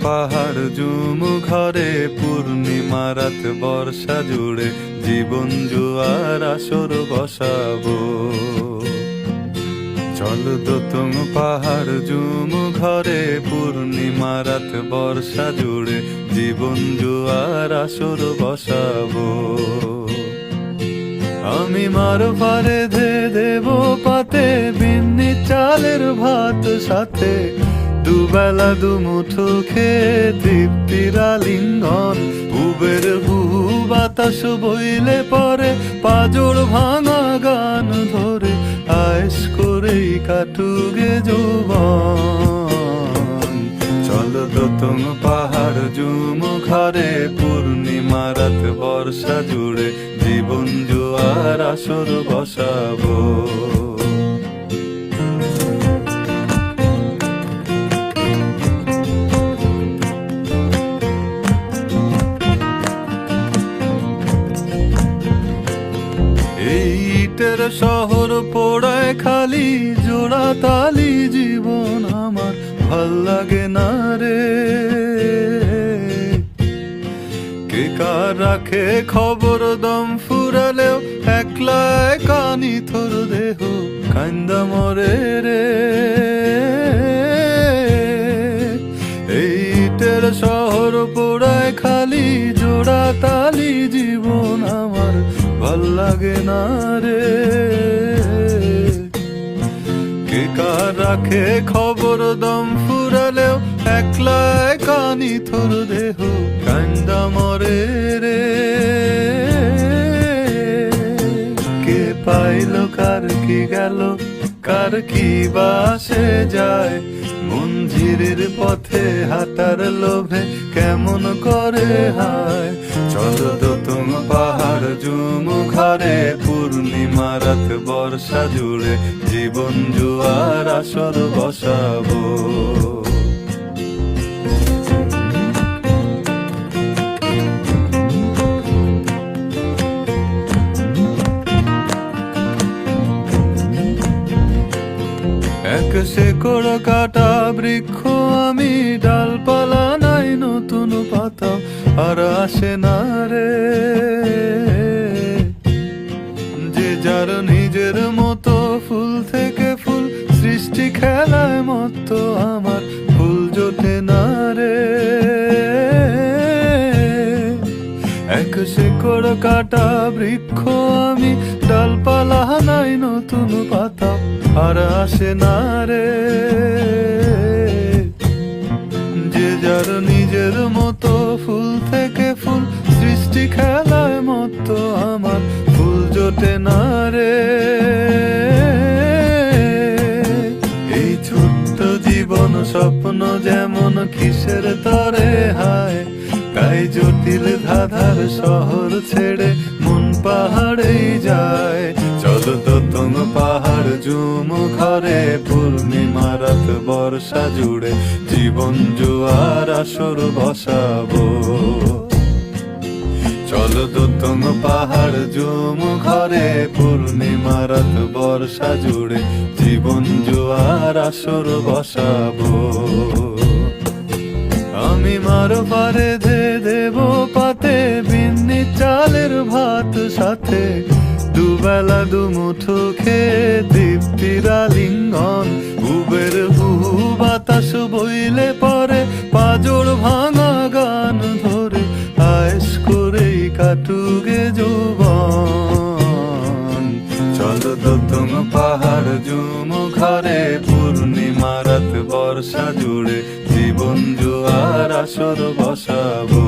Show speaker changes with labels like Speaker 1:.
Speaker 1: পাহাড় জুম ঘরে পূর্ণিমা রাত বর্ষা জুড়ে জীবন জুয়ার আসর বসাবো। চল দোতং পাহাড় জুম ঘরে পূর্ণিমা রাত বর্ষা জুড়ে জীবন জুয়ার আসর বসাবো। আমি মার পারে ধে দেব পাতে বিন্নি চালের ভাত সাথে দুবেলা দুমুঠো খেয়ে তৃপ্তির আলিঙ্গন। উবের বহু বাতাস বইলে পরে পাজর ভাঙা গান ধরে আয়েস করেই কাটুগে যৌবন। চল দোতং পাহাড় জুম ঘরে পূর্ণিমা রাত বর্ষা জুড়ে জীবন জুয়ার আসর বসাবো। ইটের শহর পোড়ায় খালি জোড়া তালি জীবন আমার ভাল লাগে না রে। কে কার রাখে খবর দম ফুরালেও একলা কানি থর দেহ কান্দা মরে রে। এই ইটের শহর পোড়ায় খালি জোড়া তালি জীবন আমার ভাল লাগে না রে। কে কার রাখে খবর দম ফুরালেও একলা কানি থর দেহ কান্দা মরে রে। কে পাইল কার কি গেল কার কি বাসে যায় মঞ্জিরের পথে হাঁটার লোভে কেমন করে হায়। চল দোতং পাহাড় জুম ঘরে পূর্ণিমা রাত বর্ষা জুড়ে জীবন জুয়ার আসর বসাবো। এক শেকড় কাটা বৃক্ষ আমি, ডালপালা নাই নতুন পাতা আর আসে না রে। যে যার নিজের মতো ফুল থেকে ফুল সৃষ্টি খেলায় মতো আমার ফুল জোটে না রে। এক শেকড় কাটা বৃক্ষ আমি, ডালপালা নাই নতুন পাতা আর আসে না রে। যে যার নিজের মতো ফুল থেকে ফুল সৃষ্টি খেলায় মতো আমার ফুল জোটে না রে। এই ছোট্ট জীবন স্বপ্ন যেমন কিসের তরে হায়, তাই জটিল ধাঁধার শহর ছেড়ে মন পাহাড়েই যায়। চল দোতং পাহাড় জুম ঘরে পূর্ণিমা রাত বর্ষা জুড়ে জীবন জুয়ার আসর বসাবো। চল দোতং পাহাড় জুম ঘরে পূর্ণিমা রাত বর্ষা জুড়ে জীবন জুয়ার আসর বসাবো। আমি মার পারে ধে দেব পাতে বিন্নি চালের ভাত সাথে দুবেলা দুমুঠো খেয়ে তৃপ্তির আলিঙ্গন। উবের বহু বাতাস বইলে পরে পাজর ভাঙা গান ধরে আয়েস করেই কাটুগে যৌবন। চল দোতং পাহাড় জুম ঘরে পূর্ণিমা রাত বর্ষা জুড়ে জীবন জুয়ার আসর বসাবো।